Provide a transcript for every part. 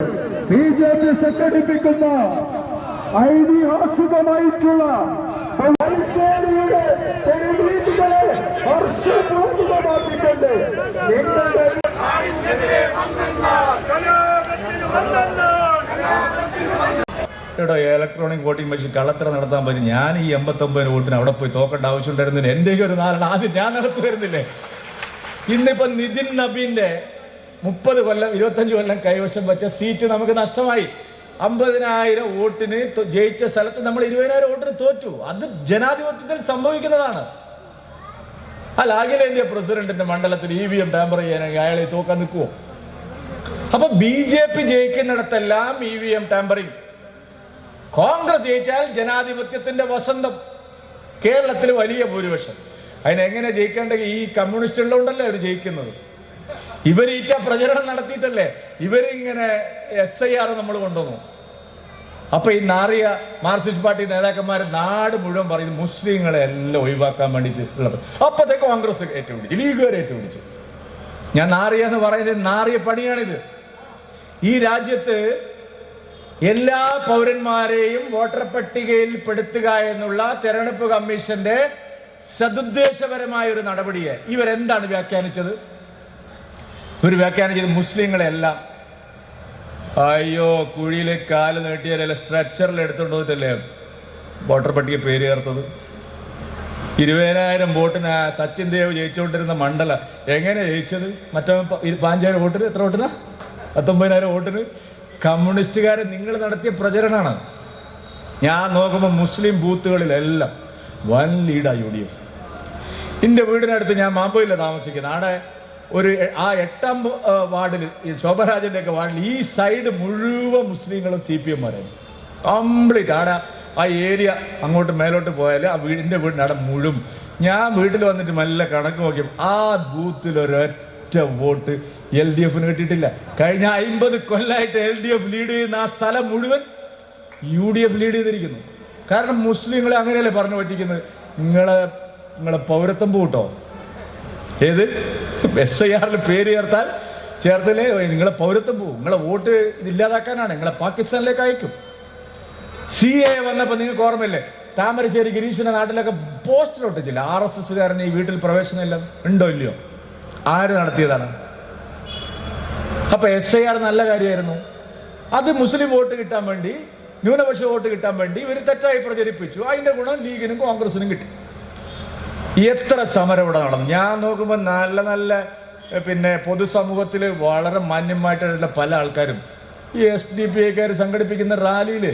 BJP സംഘടിപ്പിക്കുന്ന ഐതിഹാസികമായിട്ടുള്ള തെരുവീതികളെ വർഷപൂർവ്വമാക്കിക്കൊണ്ട് നിങ്ങളുടെ electronic voting machine കള്ളത്തരം നടത്താൻ പറ്റും. ഞാൻ ഈ 89 വോട്ടിന് അവിടെ പോയി തോക്കേണ്ട ആവശ്യമുണ്ടായിരുന്നില്ല. എൻ്റെ ഒരു നാലാണ് ആദ്യം ഞാൻ നടത്തി വരുന്നില്ലേ. ഇന്നിപ്പോ നിതിൻ നബീന്റെ 30 കൊല്ലം 25 കൊല്ലം കൈവശം വെച്ച സീറ്റ് നമുക്ക് നഷ്ടമായി. 50,000 വോട്ടിന് ജയിച്ച സ്ഥലത്ത് നമ്മൾ 20,000 വോട്ടിന് തോറ്റു. അത് ജനാധിപത്യത്തിൽ സംഭവിക്കുന്നതാണ്. അല്ല, അഖിലേന്ത്യാ പ്രസിഡന്റിന്റെ മണ്ഡലത്തിൽ EVM ടാമ്പർ ചെയ്യാനെങ്കിൽ അയാളെ തോക്കാൻ നിൽക്കുവോ? അപ്പൊ BJP ജയിക്കുന്നിടത്തെല്ലാം EVM ടാമ്പറിങ്. കോൺഗ്രസ് ജയിച്ചാൽ ജനാധിപത്യത്തിന്റെ വസന്തം. കേരളത്തിൽ വലിയ ഭൂരിപക്ഷം. അതിനെങ്ങനെ ജയിക്കേണ്ടെങ്കിൽ ഈ കമ്മ്യൂണിസ്റ്റുകളുണ്ടല്ലേ അവർ ജയിക്കുന്നത്. ഇവരീറ്റ പ്രചരണം നടത്തിയിട്ടല്ലേ ഇവരിങ്ങനെ SIR നമ്മൾ കൊണ്ടുവന്നു. അപ്പൊ ഈ നാറിയ മാർക്സിസ്റ്റ് പാർട്ടി നേതാക്കന്മാർ നാട് മുഴുവൻ പറയുന്നത് മുസ്ലിങ്ങളെ എല്ലാം ഒഴിവാക്കാൻ വേണ്ടിയിട്ട് ഉള്ളത്. അപ്പത്തെ കോൺഗ്രസ് ഏറ്റുപിടിച്ചു, ലീഗുകാർ ഏറ്റുപിടിച്ചു. ഞാൻ നാറിയ എന്ന് പറയുന്നത് നാറിയ പണിയാണിത്. ഈ രാജ്യത്ത് എല്ലാ പൗരന്മാരെയും വോട്ടർ പട്ടികയിൽ പെടുത്തുക എന്നുള്ള തെരഞ്ഞെടുപ്പ് കമ്മീഷന്റെ സദുദ്ദേശപരമായ ഒരു നടപടിയെ ഇവരെന്താണ് വ്യാഖ്യാനിച്ചത്? ഇവർ വ്യാഖ്യാനിച്ചത് മുസ്ലിങ്ങളെല്ലാം അയ്യോ കുഴിയിലെ കാല് നീട്ടിയാലല്ല സ്ട്രെച്ചറിൽ എടുത്തുകൊണ്ട് പോയിട്ടല്ലേ വോട്ടർ പട്ടിക പേര് ചേർത്തത്. 20,000 വോട്ടിന് സച്ചിൻ ദേവ് ജയിച്ചുകൊണ്ടിരുന്ന മണ്ഡല എങ്ങനെ ജയിച്ചത്? മറ്റോ 5,000 വോട്ടിന്, എത്ര വോട്ടിനാ? 19,000 വോട്ടിന്. കമ്മ്യൂണിസ്റ്റുകാരെ നിങ്ങൾ നടത്തിയ പ്രചരണമാണ്. ഞാൻ നോക്കുമ്പോൾ മുസ്ലിം ബൂത്തുകളിലെല്ലാം വൻ ലീഡാ UDF. എൻ്റെ വീടിനടുത്ത്, ഞാൻ മാമ്പോയില്ല താമസിക്കുന്നത്, അവിടെ ഒരു 8ാം വാർഡിൽ ഈ ശോഭരാജന്റെ ഒക്കെ വാർഡിൽ ഈ സൈഡ് മുഴുവൻ മുസ്ലിങ്ങളും CPM-മാരാണ് കംപ്ലീറ്റ്. അവിടെ ആ ഏരിയ അങ്ങോട്ട് മേലോട്ട് പോയാൽ ആ എൻ്റെ വീടിനവിടെ മുഴുവൻ. ഞാൻ വീട്ടിൽ വന്നിട്ട് മെല്ലെ കണക്ക് നോക്കിയപ്പോൾ ആ ബൂത്തിൽ ഒരൊറ്റ വോട്ട് LDF-ന് കിട്ടിയിട്ടില്ല. കഴിഞ്ഞ 50 കൊല്ലമായിട്ട് LDF ലീഡ് ചെയ്യുന്ന ആ സ്ഥലം മുഴുവൻ UDF ലീഡ് ചെയ്തിരിക്കുന്നു. കാരണം മുസ്ലിങ്ങളെ അങ്ങനെയല്ലേ പറഞ്ഞു പറ്റിക്കുന്നത്. നിങ്ങളെ പൗരത്വം പൂട്ടോ, ഏത് SIR-ൽ പേര് ചേർത്തല്ലേ നിങ്ങളെ പൗരത്വം പോവും. നിങ്ങളെ വോട്ട് ഇല്ലാതാക്കാനാണ്, നിങ്ങളെ പാകിസ്ഥാനിലേക്ക് അയക്കും. CA വന്നപ്പോ നിങ്ങൾക്ക് ഓർമ്മയില്ലേ, താമരശ്ശേരി ഗിരീഷിന്റെ നാട്ടിലൊക്കെ പോസ്റ്റർ ഒട്ടിച്ചില്ല RSS-കാരന് ഈ വീട്ടിൽ പ്രവേശനം ഇല്ല, ഉണ്ടോ ഇല്ലയോ? ആര് നടത്തിയതാണ്? അപ്പൊ SIR നല്ല കാര്യമായിരുന്നു. അത് മുസ്ലിം വോട്ട് കിട്ടാൻ വേണ്ടി, ന്യൂനപക്ഷ വോട്ട് കിട്ടാൻ വേണ്ടി ഇവർ തെറ്റായി പ്രചരിപ്പിച്ചു. അതിന്റെ ഗുണം ലീഗിനും കോൺഗ്രസിനും കിട്ടി. എത്ര സമരം ഇവിടെ നടന്നു. ഞാൻ നോക്കുമ്പോൾ നല്ല നല്ല പിന്നെ പൊതുസമൂഹത്തിൽ വളരെ മാന്യമായിട്ടുള്ള പല ആൾക്കാരും ഈ SDP-കാർ സംഘടിപ്പിക്കുന്ന റാലിയില്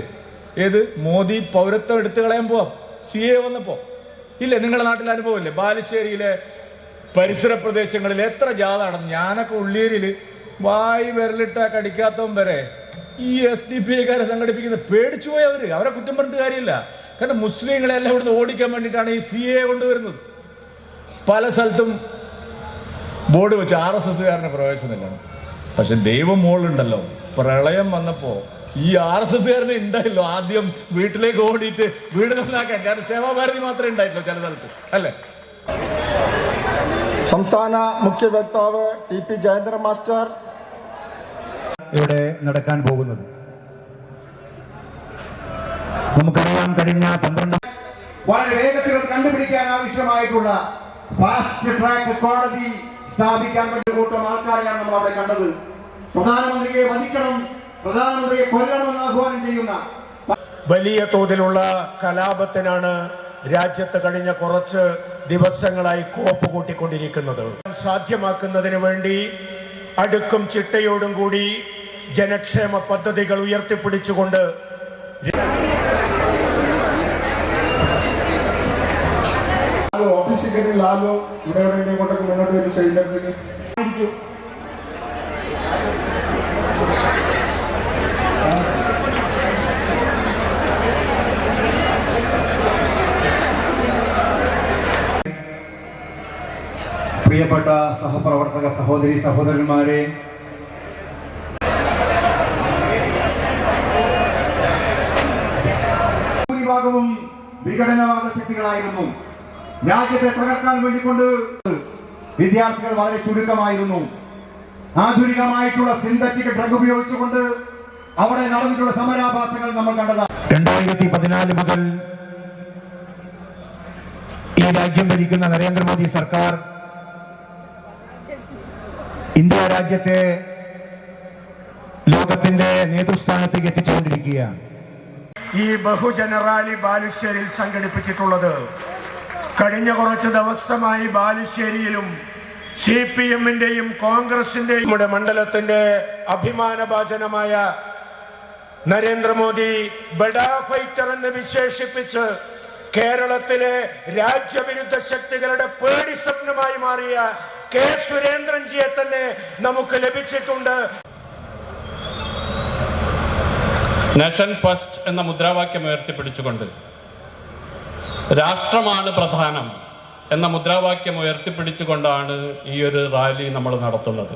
ഏത് മോദി പൗരത്വം എടുത്തു കളയാൻ പോവാം CA വന്നപ്പോ. ഇല്ലേ, നിങ്ങളുടെ നാട്ടിൽ അനുഭവമില്ലേ? ബാലുശ്ശേരിയിലെ പരിസര പ്രദേശങ്ങളിൽ എത്ര ജാഥ നടന്നു. ഞാനൊക്കെ ഉള്ളിയേരിയിൽ വായി വിരലിട്ട കടിക്കാത്തവൻ വരെ ഈ SDP-കാരെ സംഘടിപ്പിക്കുന്നത് പേടിച്ചു പോയി. അവരെ കുറ്റം പറഞ്ഞിട്ട് കാര്യമില്ല. കാരണം മുസ്ലിങ്ങളെല്ലാം ഇവിടുന്ന് ഓടിക്കാൻ വേണ്ടിയിട്ടാണ് ഈ CA കൊണ്ടുവരുന്നത്. പല സ്ഥലത്തും ബോർഡ് വെച്ച് RSS-കാരന് പ്രവേശനമില്ല. പക്ഷെ ദൈവം മോളുണ്ടല്ലോ, പ്രളയം വന്നപ്പോ ഈ RSS-കാരനെ ഉണ്ടായല്ലോ ആദ്യം വീട്ടിലേക്ക് ഓടിയിട്ട് വീട് നന്നാക്കാൻ. കാരണം സേവാഭാരതി മാത്രമേ ഉണ്ടായിട്ടുള്ളൂ ചില സ്ഥലത്ത്, അല്ലേ? സംസ്ഥാന മുഖ്യ വക്താവ് TP ജയേന്ദ്രൻ മാസ്റ്റർ ഇവിടെ നടക്കാൻ പോകുന്നത്. നമുക്കറിയാൻ കഴിഞ്ഞ 12 വളരെ വേഗത്തിൽ കണ്ടുപിടിക്കാൻ ആവശ്യമായിട്ടുള്ള ഫാസ്റ്റ് ട്രാക്ക് കോടതി സ്ഥാപിക്കാൻ വേണ്ടി കൂട്ടം ആൾക്കാരെയാണ് നമ്മൾ അവിടെ കണ്ടത്. പ്രധാനമന്ത്രിയെ വധിക്കണം, പ്രധാനമന്ത്രിയെ കൊല്ലണമെന്ന് ആഹ്വാനം ചെയ്യുന്ന വലിയ തോതിലുള്ള കലാപത്തിനാണ് രാജ്യത്ത് കഴിഞ്ഞ കുറച്ച് ദിവസങ്ങളായി കോപ്പ് കൂട്ടിക്കൊണ്ടിരിക്കുന്നത്. സാധ്യമാക്കുന്നതിന് വേണ്ടി അടുക്കും ചിട്ടയോടും കൂടി ജനക്ഷേമ പദ്ധതികൾ ഉയർത്തിപ്പിടിച്ചുകൊണ്ട് ഓഫീസിൽ കയറിയില്ലാലോ, ഇവിടെ എവിടെയെങ്കിലും കൊണ്ടൊക്കെ മുന്നോട്ട് ഒരു സ്റ്റേജിലേക്ക് പ്രിയപ്പെട്ട സഹപ്രവർത്തക സഹോദരി സഹോദരന്മാരെ, ഭൂരിഭാഗവും വിഘടനവാദ ശക്തികളായിരുന്നു. രാജ്യത്തെ തകർക്കാൻ വേണ്ടിക്കൊണ്ട് വിദ്യാർത്ഥികൾ വളരെ ചുരുക്കമായിരുന്നു. ആധുനികമായിട്ടുള്ള സിന്തറ്റിക് ഡ്രഗ് ഉപയോഗിച്ചുകൊണ്ട് അവിടെ നടന്നിട്ടുള്ള സമരാഭാസങ്ങൾ നമ്മൾ കണ്ടതാണ്. 2014 മുതൽ ഈ രാജ്യം ഭരിക്കുന്ന നരേന്ദ്രമോദി സർക്കാർ ഇന്ത്യ രാജ്യത്തെ ലോകത്തിന്റെ നേതൃസ്ഥാനത്തേക്ക് എത്തിച്ചുകൊണ്ടിരിക്കുകയാണ്. ഈ ബഹുജന റാലി ബാലുശ്ശേരിയിൽ സംഘടിപ്പിച്ചിട്ടുള്ളത് കഴിഞ്ഞ കുറച്ച് ദിവസമായി ബാലുശ്ശേരിയിലും CPM-ന്റെയും കോൺഗ്രസിന്റെയും നമ്മുടെ മണ്ഡലത്തിന്റെ അഭിമാനഭാജനമായ നരേന്ദ്രമോദി ബഡാ ഫൈറ്റർ എന്ന് വിശേഷിപ്പിച്ച് കേരളത്തിലെ രാജ്യവിരുദ്ധ ശക്തികളുടെ പേടി സ്വപ്നമായി മാറിയ കെ സുരേന്ദ്രൻജിയെ തന്നെ നമുക്ക് ലഭിച്ചിട്ടുണ്ട്. നേഷൻ ഫസ്റ്റ് എന്ന മുദ്രാവാക്യം ഉയർത്തിപ്പിടിച്ചുകൊണ്ട് രാഷ്ട്രമാണ് പ്രധാനം എന്ന മുദ്രാവാക്യം ഉയർത്തിപ്പിടിച്ചുകൊണ്ടാണ് ഈ ഒരു റാലി നമ്മൾ നടത്തുന്നത്.